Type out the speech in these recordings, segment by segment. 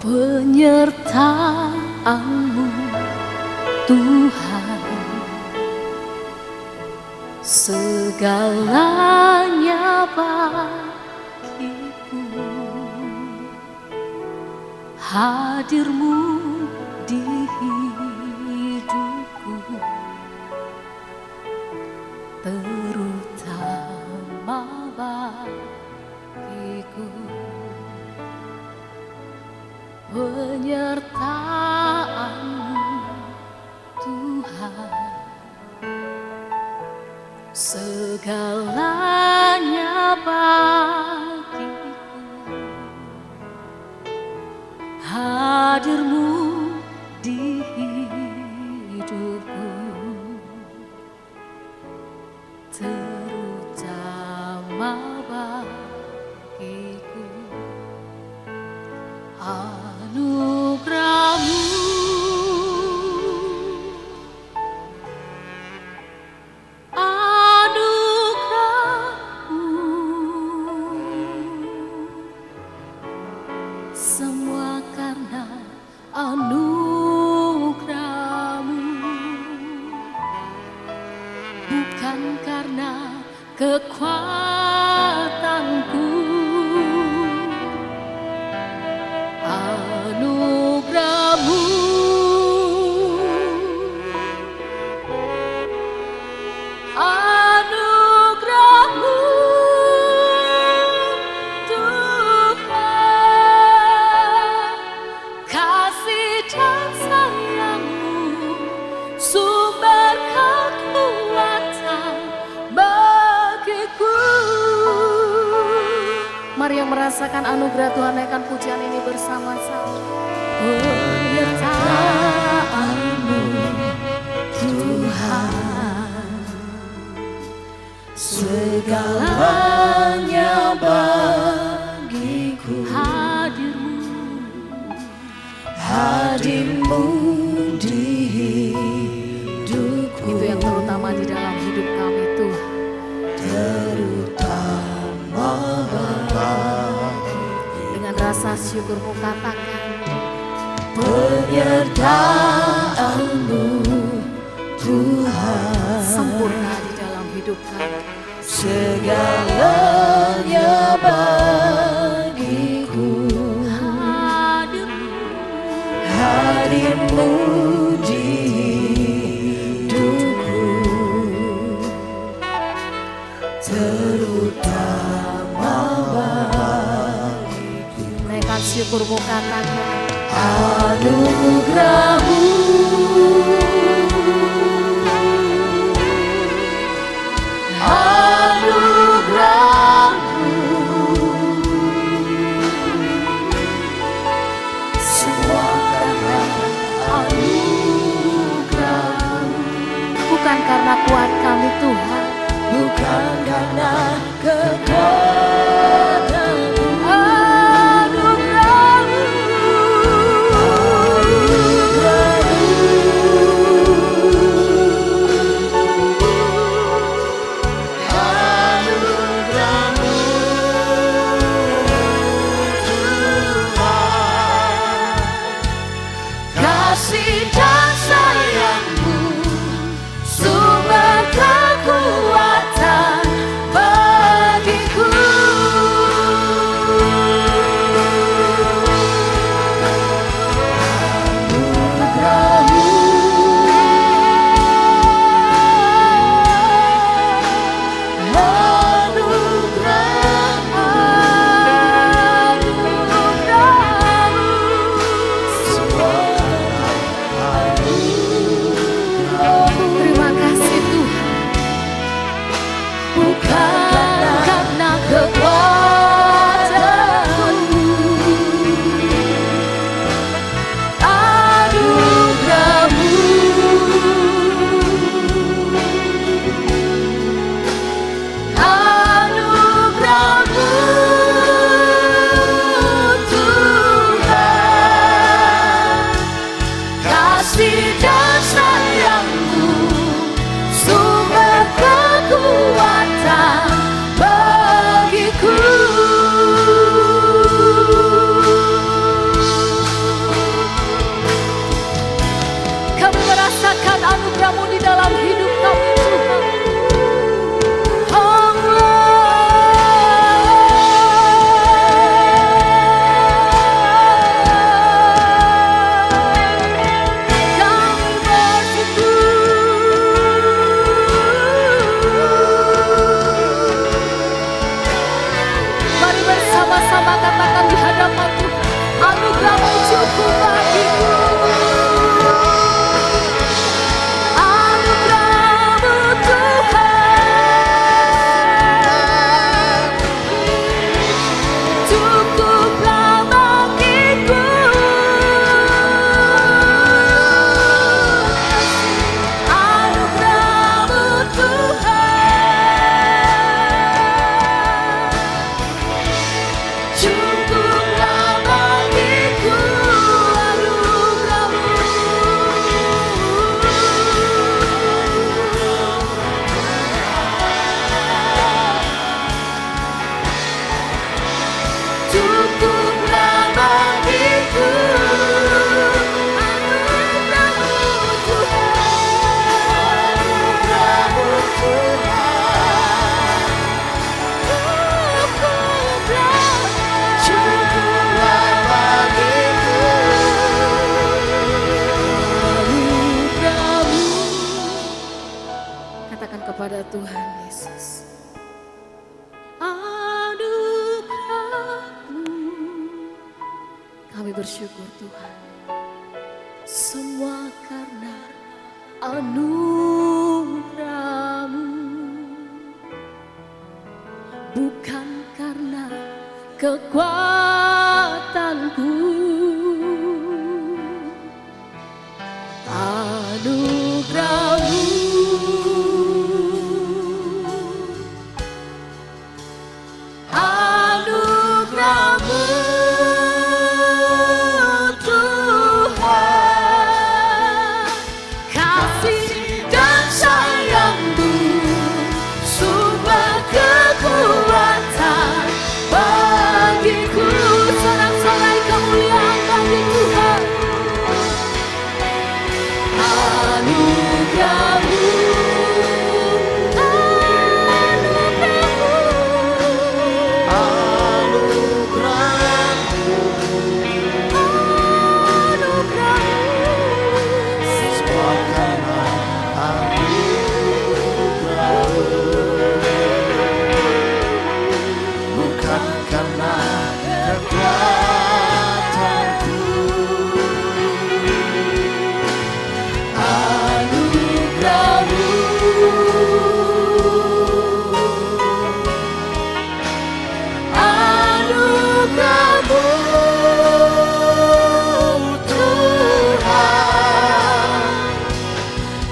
penyertaan-Mu Tuhan, segalanya bagiku. Hadir-Mu di hidupku, terutama bagiku. Penyertaan-Mu Tuhan, segalanya bagiku. Hadir-Mu di hidupku, terutama bagiku. Anugerah-Mu, anugerah-Mu, semua karena anugerah-Mu, bukan karena kekuatanku. Anugerah-Mu, anugerah-Mu Tuhan, kasih dan sayang-Mu, sumber kekuatan bagiku. Mari yang merasakan anugerah Tuhan, naikkan pujian ini bersama-sama. Penyertaan-Mu Tuhan, segalanya bagiku. Hadir-Mu di hidupku, itu yang terutama di dalam hidup kami Tuhan. Terutama dengan rasa syukur-Mu katakan, penyertaan-Mu Tuhan, sempurna di dalam hidup kami. Segalanya bagiku. Hadir-Mu di hidupku, terutama bagiku. Naikkan syukur-Mu katakan, anugerah-Mu, anugerah-Mu, semua karena anugerah-Mu, bukan karena kuat kami Tuhan, bukan karena kekuatan-Mu. Kasih dan sayang-Mu, sumber kekuatan bagiku. Kami bersyukur Tuhan. Semua karena anugerah-Mu, bukan karena kekuatanku. Anugerah-Mu, anugerah-Mu Tuhan, kasih dan sayang-Mu, sumber kekuatan bagiku. Sorak-sorai kemuliaan bagi Tuhan. Anugerah-Mu,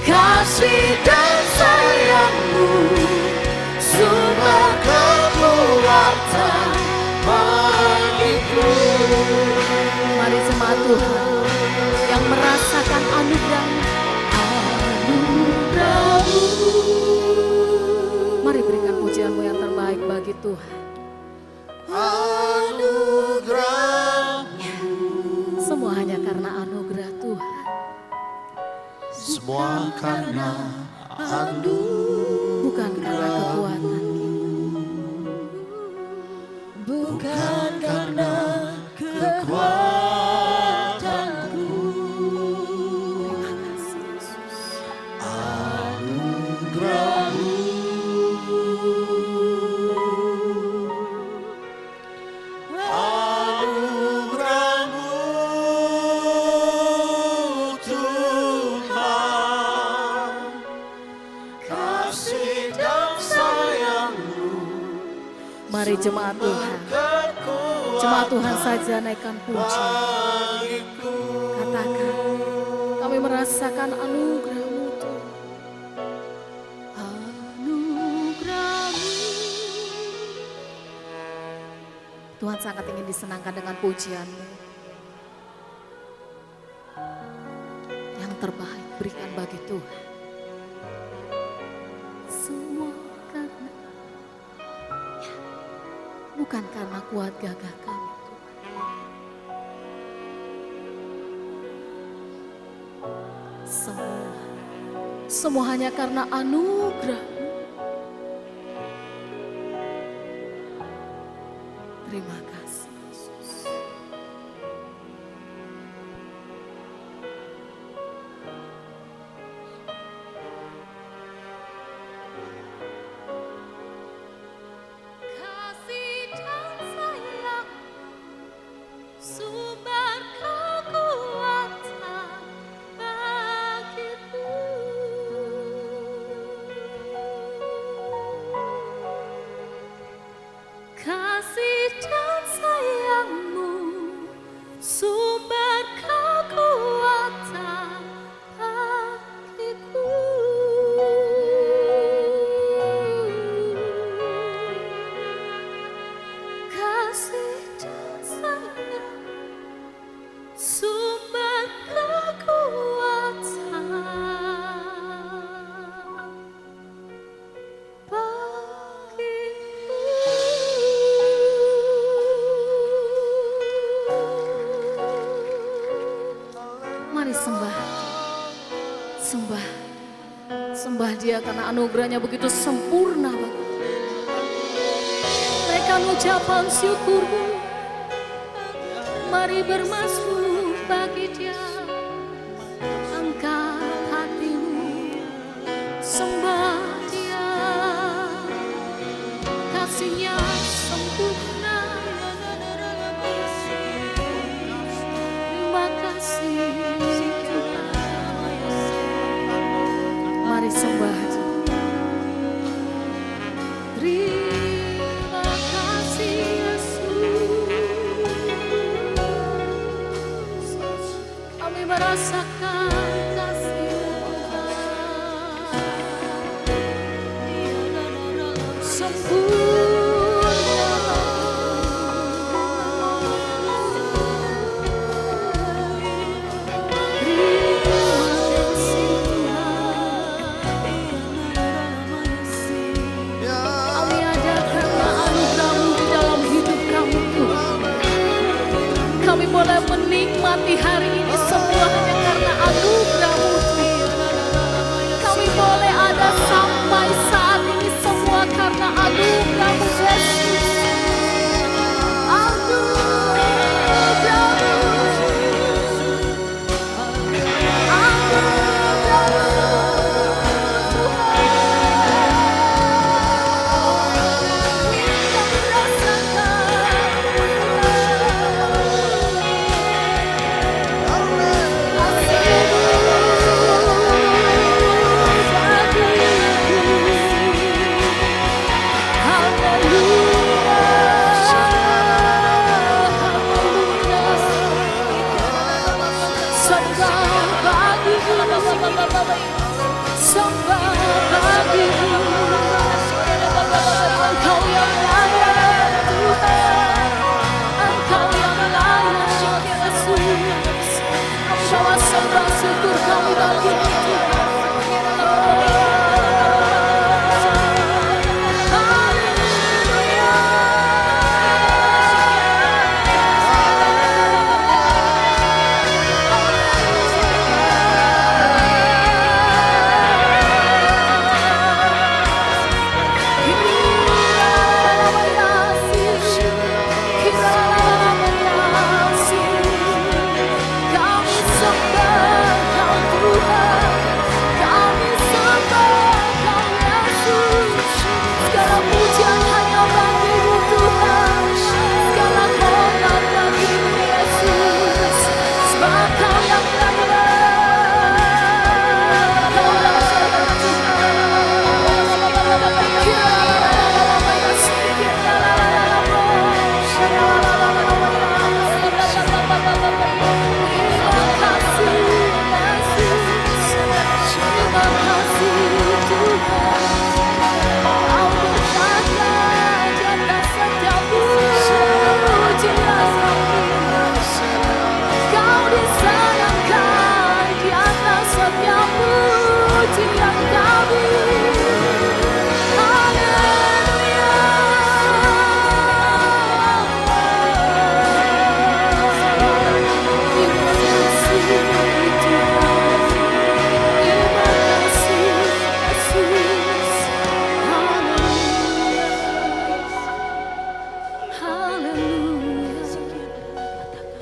kasih dan sayang-Mu, sumber kekuatan bagiku. Mari jemaat Tuhan yang merasakan anugerah-Mu, anugerah-Mu. Mari berikan pujian-Mu yang terbaik bagi Tuhan. Anugerah-Mu, Semua hanya karena anugerah Tuhan. semua karena Bukan karena kekuatan kita, bukan karena kekuatanku. Terima kasih Yesus. Anugerah-Mu, anugerah-Mu Tuhan, kasih dan sayang-Mu, Mari jemaat Tuhan, jemaat Tuhan saja naikkan puji. bagiku. Katakan, kami merasakan anugerah-Mu Tuhan. Anugerah-Mu. Tuhan sangat ingin disenangkan dengan pujian-Mu. Yang terbaik berikan bagi Tuhan. Semua karena, bukan karena kuat gagah kami. Semua hanya karena anugerah-Mu. Terima kasih Yesus. Kasih dan sayang, sumber kekuatan bagiku. Kasih dan sayang-Mu, sumber kekuatan bagiku. Kasih dan sayang, sumber kekuatan bagiku. Mari sembah, sembah, sembah Dia karena anugerahnya begitu sempurna bagi kita. Naikkan ucapan syukurmu, mari bermazmur bagi Dia. Angkat hatimu, sembah Dia, kasih-Nya sempurna. rasakan kasih Tuhan Kami ada karena anugerah-Mu di dalam hidup kami Tuhan. Kami boleh menikmati hari ini semua hanya karena anugerah-Mu Tuhan. Kami boleh ada sampai saat ini semua karena anugerah-Mu Yesus. Sembah bagimu, Engkau yang layak Tuhan, Engkau yang layak Yesus. Bawa sembah syukur kami bagimu Tuhan.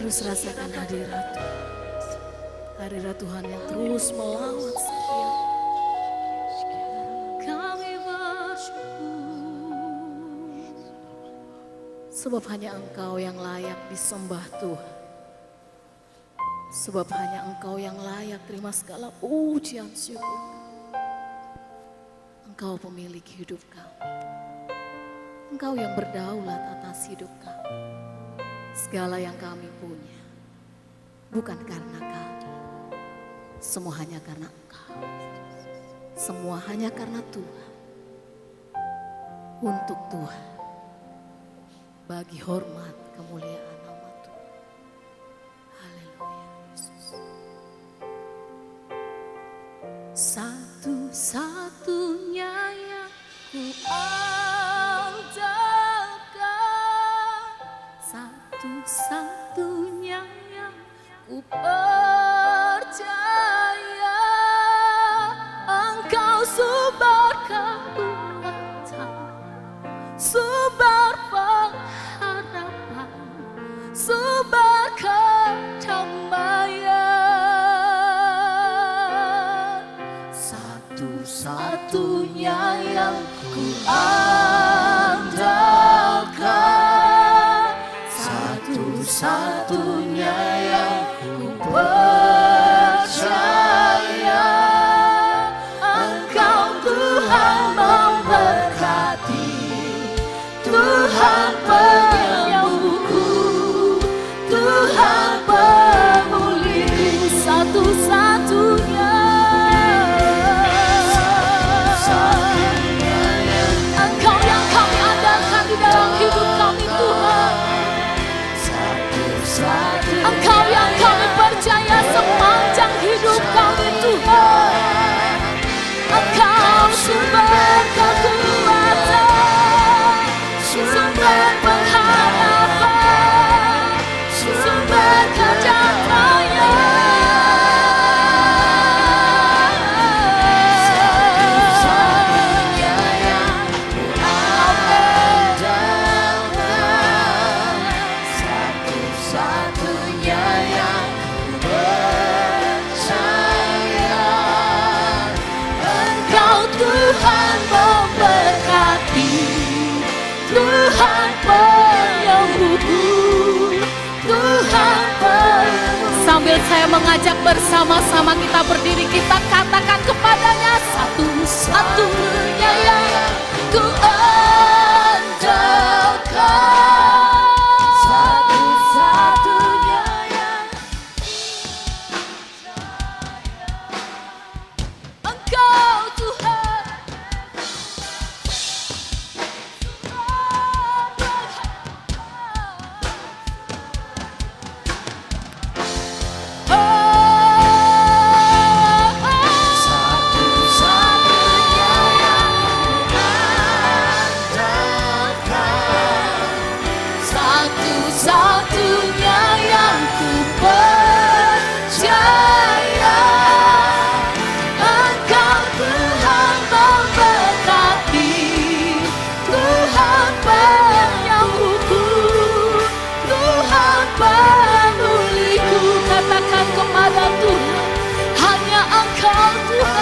Terus rasakan hadirat Tuhan yang terus melawat setiap kami bersyukur. Sebab hanya Engkau yang layak disembah Tuhan. Sebab hanya Engkau yang layak terima segala pujian syukur. Engkau pemilik hidup kami. Engkau yang berdaulat atas hidup kami. Segala yang kami punya bukan karena kami, semua hanya karena Engkau, semua hanya karena Tuhan, untuk Tuhan, bagi hormat kemuliaan nama Tuhan. Haleluya Yesus. Satu-satunya yang ku satu-satunya yang ku percaya, Engkau sumber kekuatan, sumber pengharapan, sumber kedamaian. Satu-satunya yang ku andalkan, satu-satunya yang ku percaya, Engkau Tuhan memberkati, Tuhan penyembuhku, Tuhan pemulih. satu-satunya yang percaya. Engkau Tuhan memberkati, Tuhan penyembuhku, Tuhan penyembuhku. Sambil saya mengajak bersama-sama kita berdiri, kita katakan kepadanya, satu-satunya yang ku andalkan, satu-satunya yang Engkau Tuhan. Satu-satunya yang ku percaya. Engkau Tuhan memberkati, Tuhan penyembuhku, Tuhan pemuliku. Katakan kepada Tuhan, hanya Engkau Tuhan.